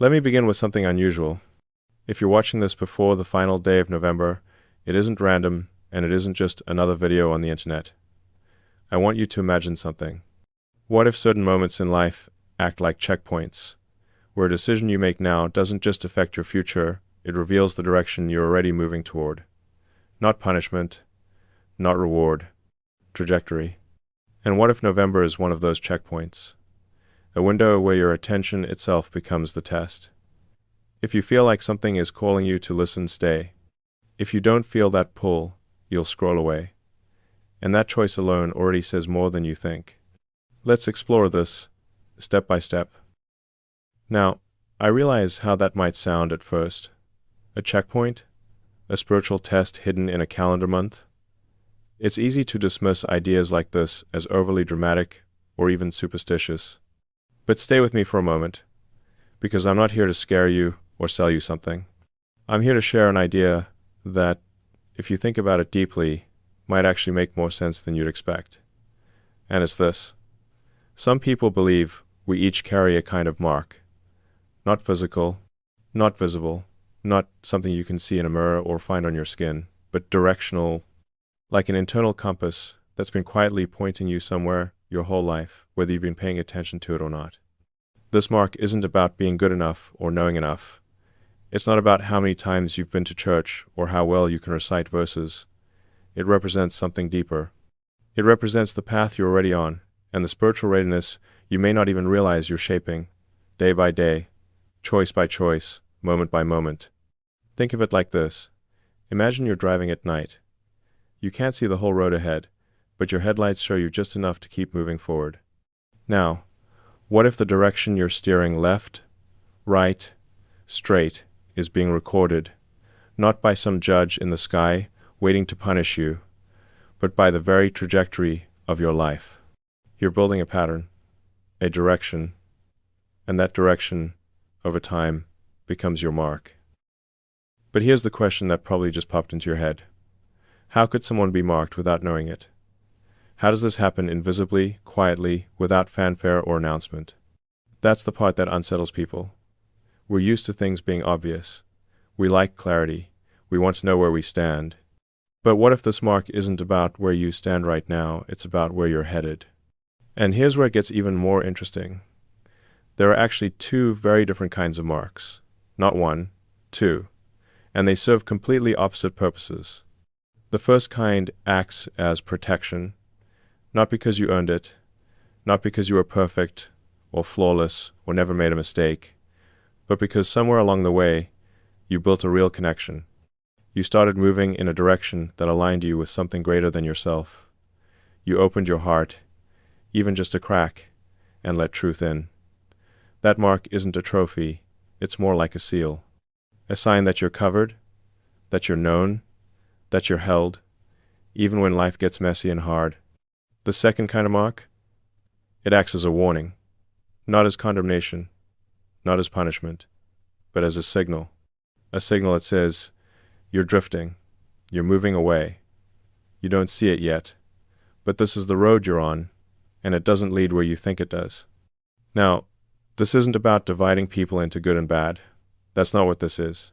Let me begin with something unusual. If you're watching this before the final day of November, it isn't random, and it isn't just another video on the internet. I want you to imagine something. What if certain moments in life act like checkpoints, where a decision you make now doesn't just affect your future, it reveals the direction you're already moving toward. Not punishment, not reward, trajectory. And what if November is one of those checkpoints? A window where your attention itself becomes the test. If you feel like something is calling you to listen, stay. If you don't feel that pull, you'll scroll away. And that choice alone already says more than you think. Let's explore this, step by step. Now, I realize how that might sound at first. A checkpoint? A spiritual test hidden in a calendar month? It's easy to dismiss ideas like this as overly dramatic or even superstitious. But stay with me for a moment, because I'm not here to scare you or sell you something. I'm here to share an idea that, if you think about it deeply, might actually make more sense than you'd expect. And it's this. Some people believe we each carry a kind of mark. Not physical, not visible, not something you can see in a mirror or find on your skin, but directional, like an internal compass that's been quietly pointing you somewhere your whole life, whether you've been paying attention to it or not. This mark isn't about being good enough or knowing enough. It's not about how many times you've been to church or how well you can recite verses. It represents something deeper. It represents the path you're already on, and the spiritual readiness you may not even realize you're shaping, day by day, choice by choice, moment by moment. Think of it like this. Imagine you're driving at night. You can't see the whole road ahead, but your headlights show you just enough to keep moving forward. Now, what if the direction you're steering left, right, straight is being recorded, not by some judge in the sky waiting to punish you, but by the very trajectory of your life? You're building a pattern, a direction, and that direction, over time, becomes your mark. But here's the question that probably just popped into your head. How could someone be marked without knowing it? How does this happen invisibly, quietly, without fanfare or announcement? That's the part that unsettles people. We're used to things being obvious. We like clarity. We want to know where we stand. But what if this mark isn't about where you stand right now, it's about where you're headed? And here's where it gets even more interesting. There are actually two very different kinds of marks. Not one, two. And they serve completely opposite purposes. The first kind acts as protection, not because you earned it, not because you were perfect or flawless or never made a mistake, but because somewhere along the way, you built a real connection. You started moving in a direction that aligned you with something greater than yourself. You opened your heart, even just a crack, and let truth in. That mark isn't a trophy, it's more like a seal. A sign that you're covered, that you're known, that you're held, even when life gets messy and hard. The second kind of mark? It acts as a warning, not as condemnation, not as punishment, but as a signal. A signal that says, you're drifting, you're moving away. You don't see it yet, but this is the road you're on, and it doesn't lead where you think it does. Now, this isn't about dividing people into good and bad. That's not what this is.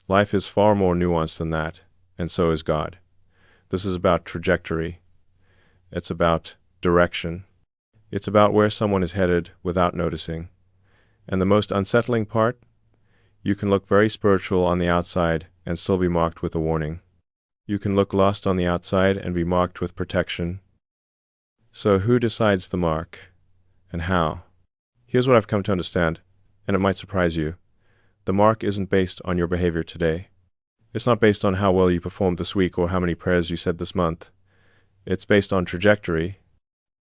Life is far more nuanced than that, and so is God. This is about trajectory. It's about direction. It's about where someone is headed without noticing. And the most unsettling part? You can look very spiritual on the outside and still be marked with a warning. You can look lost on the outside and be marked with protection. So who decides the mark? And how? Here's what I've come to understand, and it might surprise you. The mark isn't based on your behavior today. It's not based on how well you performed this week or how many prayers you said this month. It's based on trajectory.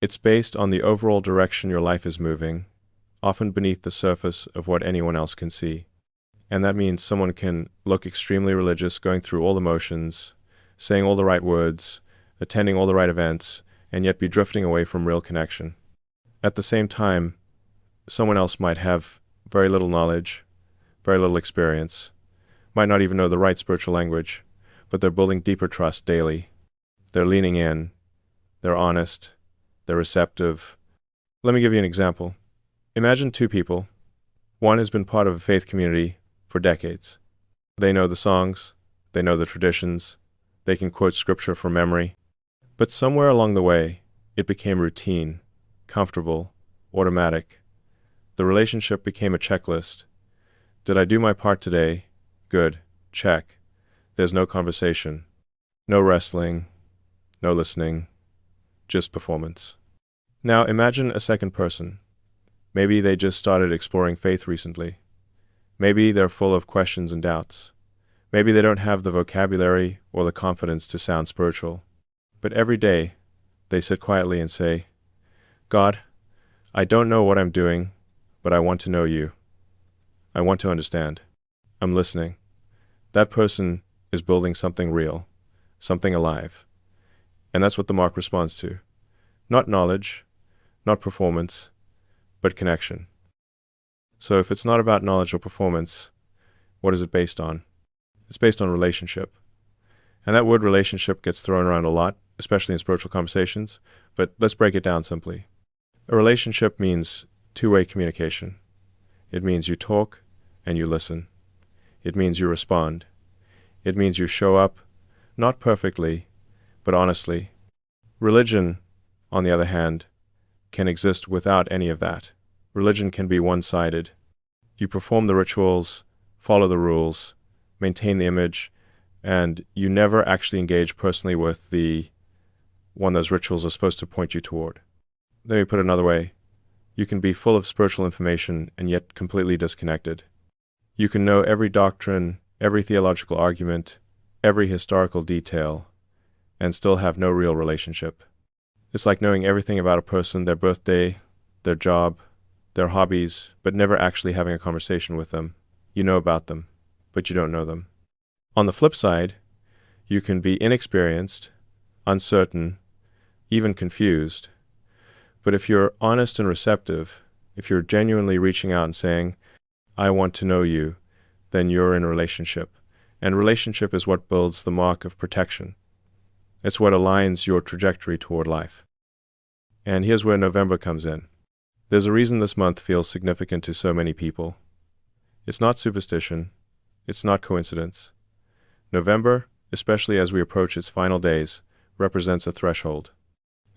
It's based on the overall direction your life is moving, often beneath the surface of what anyone else can see. And that means someone can look extremely religious, going through all the motions, saying all the right words, attending all the right events, and yet be drifting away from real connection. At the same time, someone else might have very little knowledge, very little experience, might not even know the right spiritual language, but they're building deeper trust daily. They're leaning in, they're honest, they're receptive. Let me give you an example. Imagine two people. One has been part of a faith community for decades. They know the songs, they know the traditions, they can quote scripture from memory. But somewhere along the way, it became routine, comfortable, automatic. The relationship became a checklist. Did I do my part today? Good. Check. There's no conversation, no wrestling, no listening, just performance. Now imagine a second person. Maybe they just started exploring faith recently. Maybe they're full of questions and doubts. Maybe they don't have the vocabulary or the confidence to sound spiritual. But every day, they sit quietly and say, God, I don't know what I'm doing, but I want to know you. I want to understand. I'm listening. That person is building something real, something alive. And that's what the mark responds to. Not knowledge, not performance, but connection. So if it's not about knowledge or performance, what is it based on? It's based on relationship. And that word relationship gets thrown around a lot, especially in spiritual conversations, but let's break it down simply. A relationship means two-way communication. It means you talk and you listen. It means you respond. It means you show up, not perfectly, but honestly. Religion, on the other hand, can exist without any of that. Religion can be one-sided. You perform the rituals, follow the rules, maintain the image, and you never actually engage personally with the one those rituals are supposed to point you toward. Let me put it another way. You can be full of spiritual information and yet completely disconnected. You can know every doctrine, every theological argument, every historical detail, and still have no real relationship. It's like knowing everything about a person, their birthday, their job, their hobbies, but never actually having a conversation with them. You know about them, but you don't know them. On the flip side, you can be inexperienced, uncertain, even confused. But if you're honest and receptive, if you're genuinely reaching out and saying, I want to know you, then you're in a relationship. And relationship is what builds the mark of protection. It's what aligns your trajectory toward life. And here's where November comes in. There's a reason this month feels significant to so many people. It's not superstition. It's not coincidence. November, especially as we approach its final days, represents a threshold,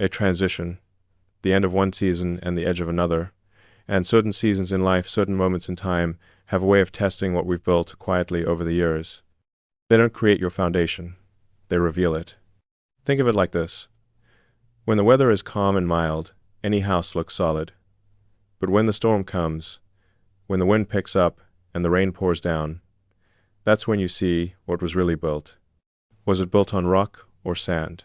a transition, the end of one season and the edge of another. And certain seasons in life, certain moments in time, have a way of testing what we've built quietly over the years. They don't create your foundation. They reveal it. Think of it like this. When the weather is calm and mild, any house looks solid. But when the storm comes, when the wind picks up and the rain pours down, that's when you see what was really built. Was it built on rock or sand?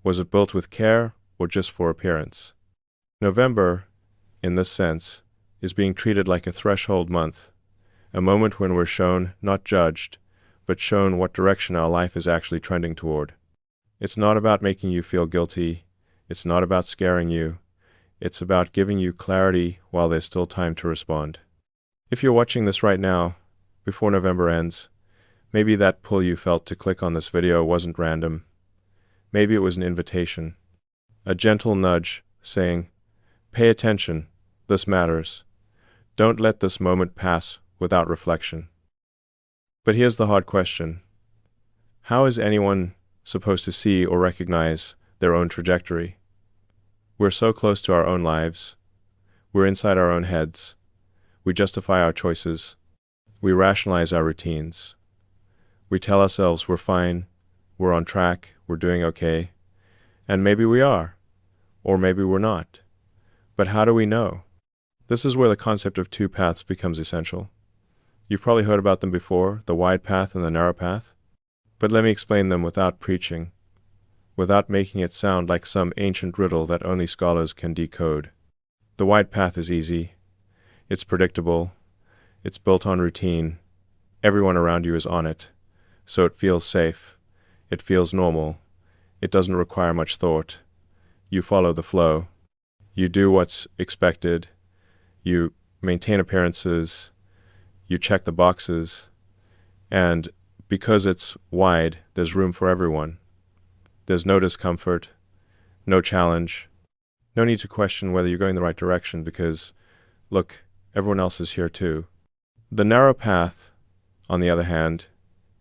Was it built with care or just for appearance? November, in this sense, is being treated like a threshold month, a moment when we're shown, not judged, but shown what direction our life is actually trending toward. It's not about making you feel guilty. It's not about scaring you. It's about giving you clarity while there's still time to respond. If you're watching this right now, before November ends, maybe that pull you felt to click on this video wasn't random. Maybe it was an invitation, a gentle nudge saying, pay attention, this matters. Don't let this moment pass without reflection. But here's the hard question. How is anyone supposed to see or recognize their own trajectory? We're so close to our own lives. We're inside our own heads. We justify our choices. We rationalize our routines. We tell ourselves we're fine, we're on track, we're doing okay. And maybe we are, or maybe we're not. But how do we know? This is where the concept of two paths becomes essential. You've probably heard about them before, the wide path and the narrow path. But let me explain them without preaching, without making it sound like some ancient riddle that only scholars can decode. The wide path is easy. It's predictable. It's built on routine. Everyone around you is on it, so it feels safe. It feels normal. It doesn't require much thought. You follow the flow. You do what's expected. You maintain appearances. You check the boxes. And because it's wide, there's room for everyone. There's no discomfort, no challenge, no need to question whether you're going the right direction because, look, Everyone else is here too. The narrow path, on the other hand,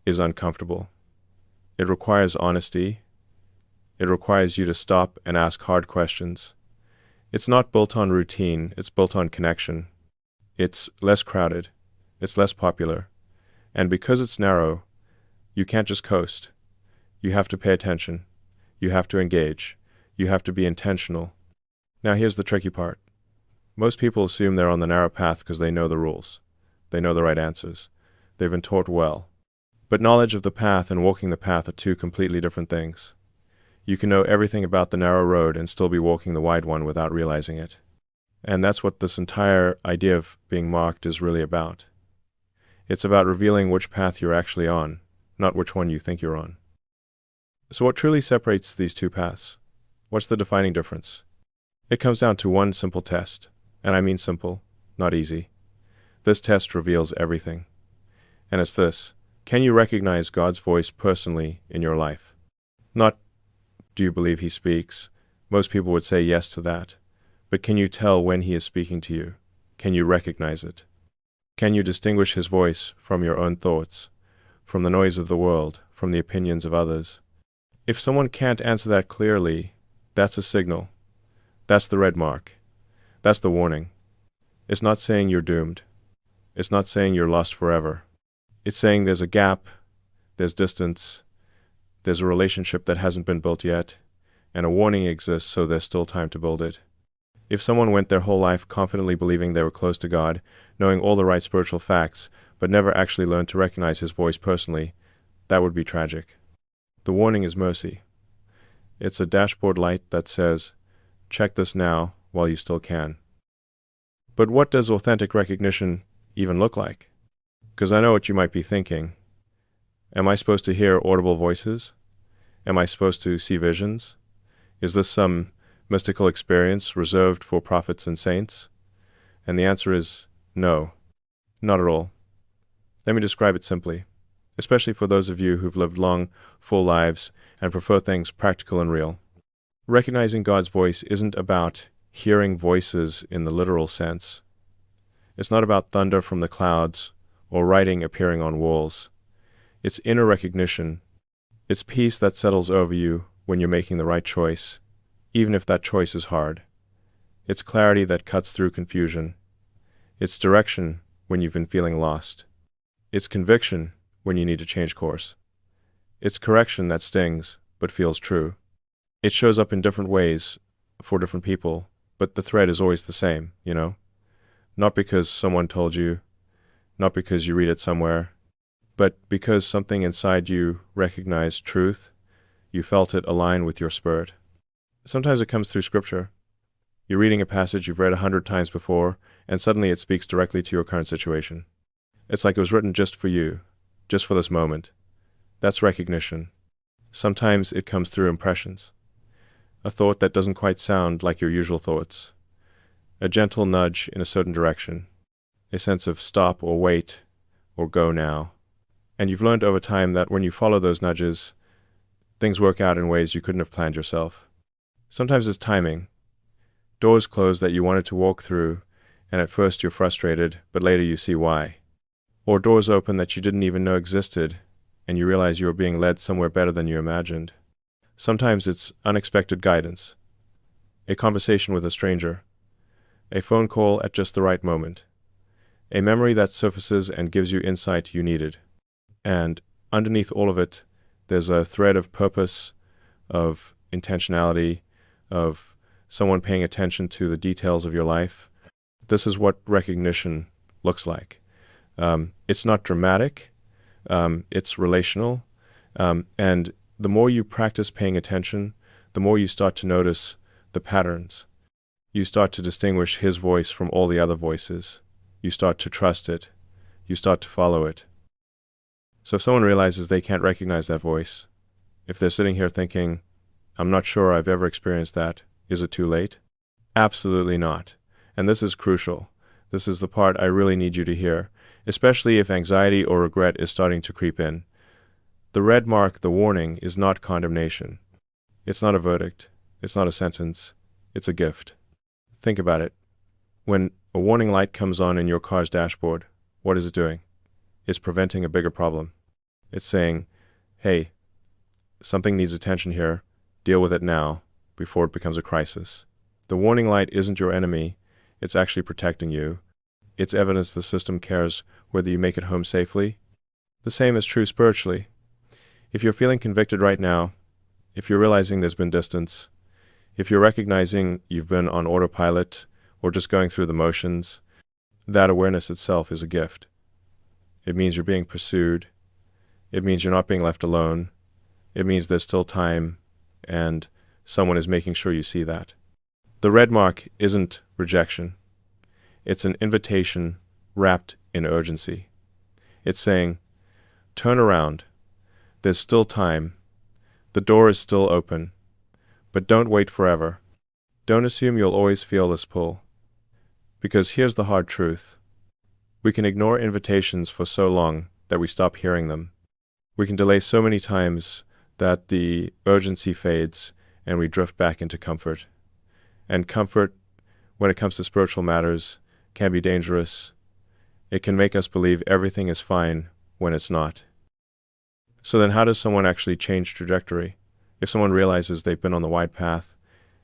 is uncomfortable. It requires honesty. It requires you to stop and ask hard questions. It's not built on routine, it's built on connection. It's less crowded. It's less popular. And because it's narrow, you can't just coast. You have to pay attention. You have to engage. You have to be intentional. Now here's the tricky part. Most people assume they're on the narrow path because they know the rules. They know the right answers. They've been taught well. But knowledge of the path and walking the path are two completely different things. You can know everything about the narrow road and still be walking the wide one without realizing it. And that's what this entire idea of being marked is really about. It's about revealing which path you're actually on, not which one you think you're on. So what truly separates these two paths? What's the defining difference? It comes down to one simple test. And I mean simple, not easy. This test reveals everything. And it's this: can you recognize God's voice personally in your life? Not, do you believe He speaks? Most people would say yes to that. But can you tell when He is speaking to you? Can you recognize it? Can you distinguish His voice from your own thoughts, from the noise of the world, from the opinions of others? If someone can't answer that clearly, that's a signal. That's the red mark. That's the warning. It's not saying you're doomed. It's not saying you're lost forever. It's saying there's a gap, there's distance, there's a relationship that hasn't been built yet, and a warning exists, so there's still time to build it. If someone went their whole life confidently believing they were close to God, knowing all the right spiritual facts, but never actually learned to recognize His voice personally, that would be tragic. The warning is mercy. It's a dashboard light that says, check this now while you still can. But what does authentic recognition even look like? Because I know what you might be thinking. Am I supposed to hear audible voices? Am I supposed to see visions? Is this some mystical experience reserved for prophets and saints? And the answer is no, not at all. Let me describe it simply, especially for those of you who've lived long, full lives and prefer things practical and real. Recognizing God's voice isn't about hearing voices in the literal sense. It's not about thunder from the clouds or writing appearing on walls. It's inner recognition. It's peace that settles over you when you're making the right choice, even if that choice is hard. It's clarity that cuts through confusion. It's direction when you've been feeling lost. It's conviction when you need to change course. It's correction that stings but feels true. It shows up in different ways for different people, but the thread is always the same, you know? Not because someone told you, not because you read it somewhere, but because something inside you recognized truth, you felt it align with your spirit. Sometimes it comes through Scripture. You're reading a passage you've read 100 times before, and suddenly it speaks directly to your current situation. It's like it was written just for you, just for this moment. That's recognition. Sometimes it comes through impressions. A thought that doesn't quite sound like your usual thoughts. A gentle nudge in a certain direction. A sense of stop or wait or go now. And you've learned over time that when you follow those nudges, things work out in ways you couldn't have planned yourself. Sometimes it's timing. Doors close that you wanted to walk through, and at first you're frustrated, but later you see why. Or doors open that you didn't even know existed, and you realize you were being led somewhere better than you imagined. Sometimes it's unexpected guidance. A conversation with a stranger. A phone call at just the right moment. A memory that surfaces and gives you insight you needed. And underneath all of it, there's a thread of purpose, of intentionality, of someone paying attention to the details of your life. This is what recognition looks like. It's not dramatic, it's relational, and the more you practice paying attention, the more you start to notice the patterns. You start to distinguish His voice from all the other voices. You start to trust it. You start to follow it. So if someone realizes they can't recognize that voice, if they're sitting here thinking, I'm not sure I've ever experienced that, is it too late? Absolutely not. And this is crucial. This is the part I really need you to hear, especially if anxiety or regret is starting to creep in. The red mark, the warning, is not condemnation. It's not a verdict. It's not a sentence. It's a gift. Think about it. When A warning light comes on in your car's dashboard. What is it doing? It's preventing a bigger problem. It's saying, hey, something needs attention here. Deal with it now, before it becomes a crisis. The warning light isn't your enemy. It's actually protecting you. It's evidence the system cares whether you make it home safely. The same is true spiritually. If you're feeling convicted right now, if you're realizing there's been distance, if you're recognizing you've been on autopilot or just going through the motions, that awareness itself is a gift. It means you're being pursued. It means you're not being left alone. It means there's still time, and someone is making sure you see that. The red mark isn't rejection. It's an invitation wrapped in urgency. It's saying, turn around. There's still time. The door is still open. But don't wait forever. Don't assume you'll always feel this pull. Because here's the hard truth. We can ignore invitations for so long that we stop hearing them. We can delay so many times that the urgency fades and we drift back into comfort. And comfort, when it comes to spiritual matters, can be dangerous. It can make us believe everything is fine when it's not. So then how does someone actually change trajectory? If someone realizes they've been on the wide path,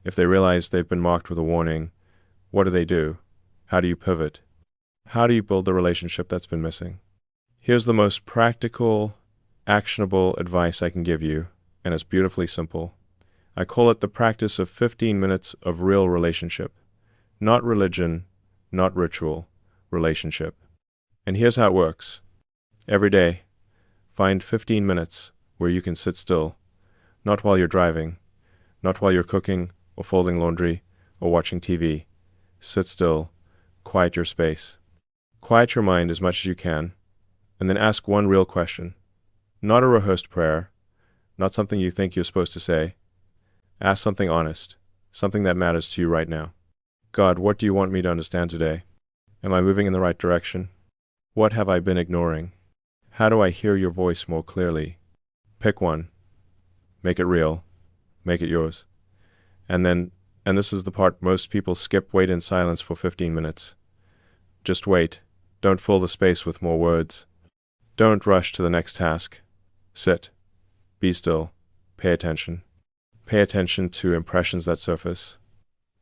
if they realize they've been marked with a warning, what do? How do you pivot? How do you build the relationship that's been missing? Here's the most practical, actionable advice I can give you, and it's beautifully simple. I call it the practice of 15 minutes of real relationship. Not religion, not ritual, relationship. And here's how it works. Every day, find 15 minutes where you can sit still, not while you're driving, not while you're cooking or folding laundry or watching TV. Sit still, quiet your space. Quiet your mind as much as you can, and then ask one real question. Not a rehearsed prayer, not something you think you're supposed to say. Ask something honest, something that matters to you right now. God, what do you want me to understand today? Am I moving in the right direction? What have I been ignoring? How do I hear your voice more clearly? Pick one. Make it real. Make it yours. And this is the part most people skip, wait in silence for 15 minutes. Just wait. Don't fill the space with more words. Don't rush to the next task. Sit. Be still. Pay attention. Pay attention to impressions that surface.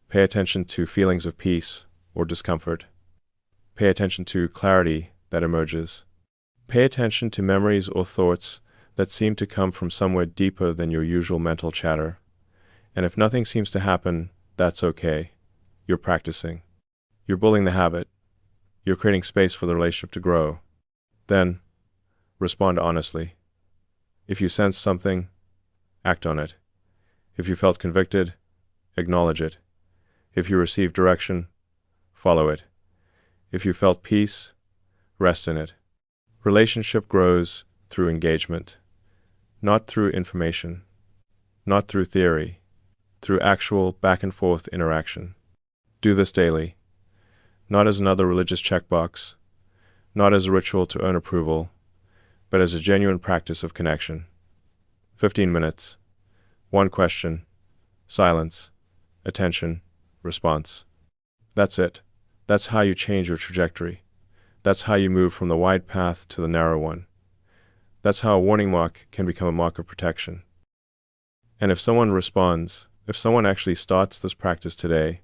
Pay attention to feelings of peace or discomfort. Pay attention to clarity that emerges. Pay attention to memories or thoughts that seem to come from somewhere deeper than your usual mental chatter. And if nothing seems to happen, that's okay. You're practicing. You're building the habit. You're creating space for the relationship to grow. Then, respond honestly. If you sense something, act on it. If you felt convicted, acknowledge it. If you received direction, follow it. If you felt peace, rest in it. Relationship grows through engagement, not through information, not through theory, through actual back-and-forth interaction. Do this daily, not as another religious checkbox, not as a ritual to earn approval, but as a genuine practice of connection. 15 minutes, one question, silence, attention, response. That's it. That's how you change your trajectory. That's how you move from the wide path to the narrow one. That's how a warning mark can become a mark of protection. And if someone responds, if someone actually starts this practice today,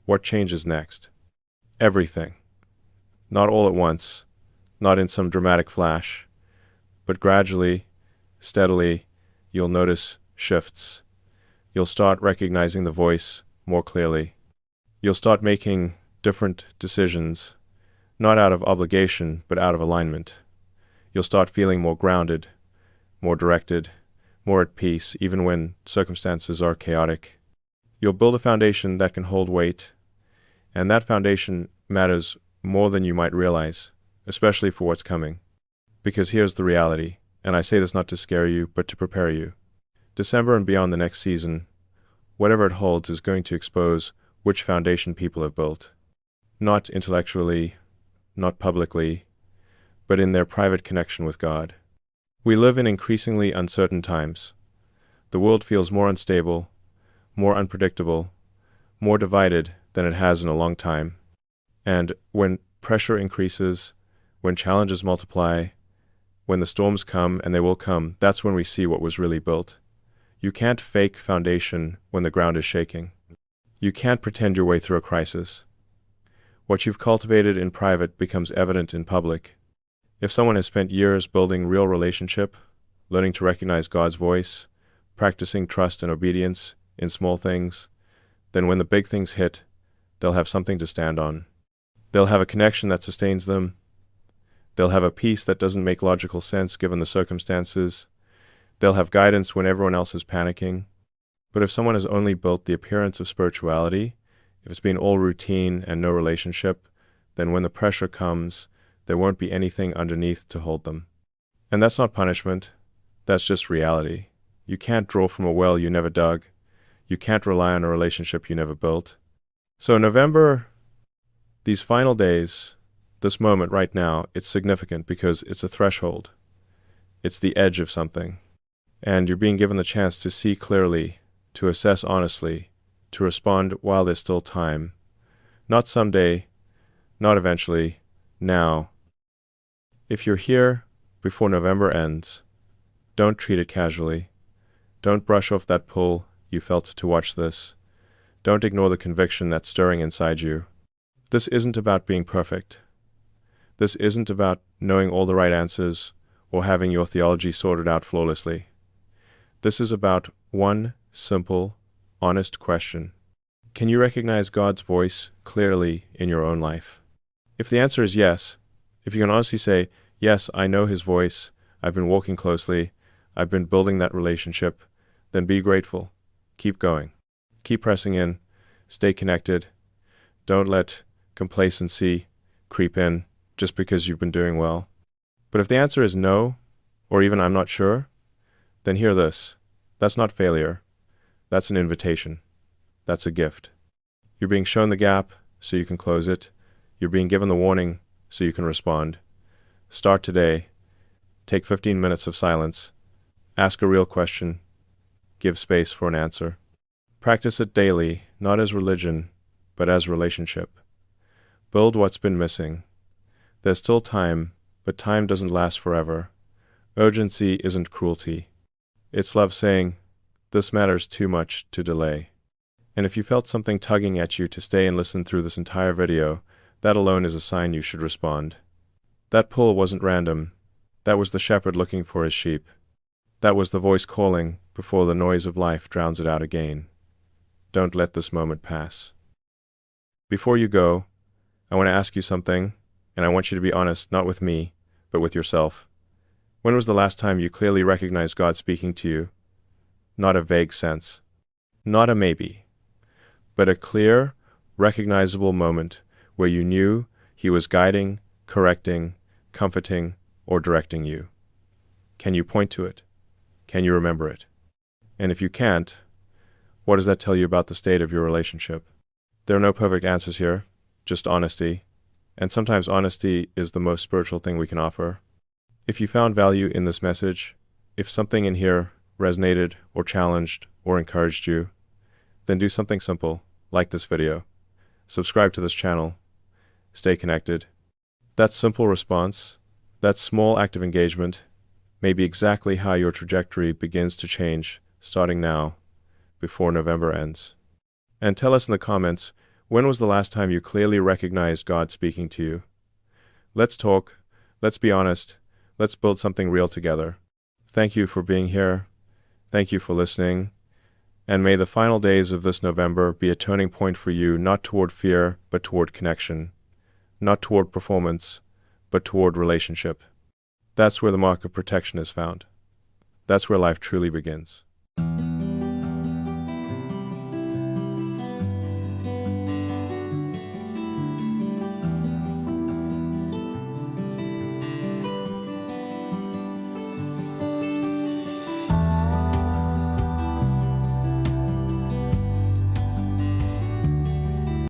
what changes next? Everything. Not all at once, not in some dramatic flash, but gradually, steadily, you'll notice shifts. You'll start recognizing the voice more clearly. You'll start making different decisions, not out of obligation, but out of alignment. You'll start feeling more grounded, more directed, more at peace, even when circumstances are chaotic. You'll build a foundation that can hold weight, and that foundation matters more than you might realize, especially for what's coming. Because here's the reality, and I say this not to scare you, but to prepare you. December and beyond the next season, whatever it holds is going to expose which foundation people have built. Not intellectually, not publicly, but in their private connection with God. We live in increasingly uncertain times. The world feels more unstable, more unpredictable, more divided than it has in a long time. And when pressure increases, when challenges multiply, when the storms come, and they will come, that's when we see what was really built. You can't fake foundation when the ground is shaking. You can't pretend your way through a crisis. What you've cultivated in private becomes evident in public. If someone has spent years building real relationship, learning to recognize God's voice, practicing trust and obedience in small things, then when the big things hit, they'll have something to stand on. They'll have a connection that sustains them. They'll have a peace that doesn't make logical sense given the circumstances. They'll have guidance when everyone else is panicking. But if someone has only built the appearance of spirituality, if it's been all routine and no relationship, then when the pressure comes, there won't be anything underneath to hold them. And that's not punishment. That's just reality. You can't draw from a well you never dug. You can't rely on a relationship you never built. So in November, these final days, this moment right now, it's significant because it's a threshold. It's the edge of something. And you're being given the chance to see clearly, to assess honestly, to respond while there's still time. Not someday, not eventually, now. If you're here before November ends, don't treat it casually. Don't brush off that pull you felt to watch this. Don't ignore the conviction that's stirring inside you. This isn't about being perfect. This isn't about knowing all the right answers or having your theology sorted out flawlessly. This is about one simple, honest question. Can you recognize God's voice clearly in your own life? If the answer is yes, if you can honestly say, yes, I know His voice, I've been walking closely, I've been building that relationship, then be grateful. Keep going. Keep pressing in. Stay connected. Don't let complacency creep in just because you've been doing well. But if the answer is no, or even I'm not sure, then hear this. That's not failure. That's an invitation. That's a gift. You're being shown the gap so you can close it. You're being given the warning so you can respond. Start today. Take 15 minutes of silence. Ask a real question. Give space for an answer. Practice it daily, not as religion, but as relationship. Build what's been missing. There's still time, but time doesn't last forever. Urgency isn't cruelty. It's love saying, this matters too much to delay. And if you felt something tugging at you to stay and listen through this entire video, that alone is a sign you should respond. That pull wasn't random. That was the shepherd looking for his sheep. That was the voice calling before the noise of life drowns it out again. Don't let this moment pass. Before you go, I want to ask you something, and I want you to be honest, not with me, but with yourself. When was the last time you clearly recognized God speaking to you? Not a vague sense. Not a maybe. But a clear, recognizable moment where you knew He was guiding, correcting, comforting, or directing you. Can you point to it? Can you remember it? And if you can't, what does that tell you about the state of your relationship? There are no perfect answers here, just honesty. And sometimes honesty is the most spiritual thing we can offer. If you found value in this message, if something in here resonated or challenged or encouraged you, then do something simple, like this video. Subscribe to this channel. Stay connected. That simple response, that small act of engagement, may be exactly how your trajectory begins to change starting now, before November ends. And tell us in the comments, when was the last time you clearly recognized God speaking to you? Let's talk. Let's be honest. Let's build something real together. Thank you for being here. Thank you for listening. And may the final days of this November be a turning point for you, not toward fear, but toward connection. Not toward performance, but toward relationship. That's where the mark of protection is found. That's where life truly begins.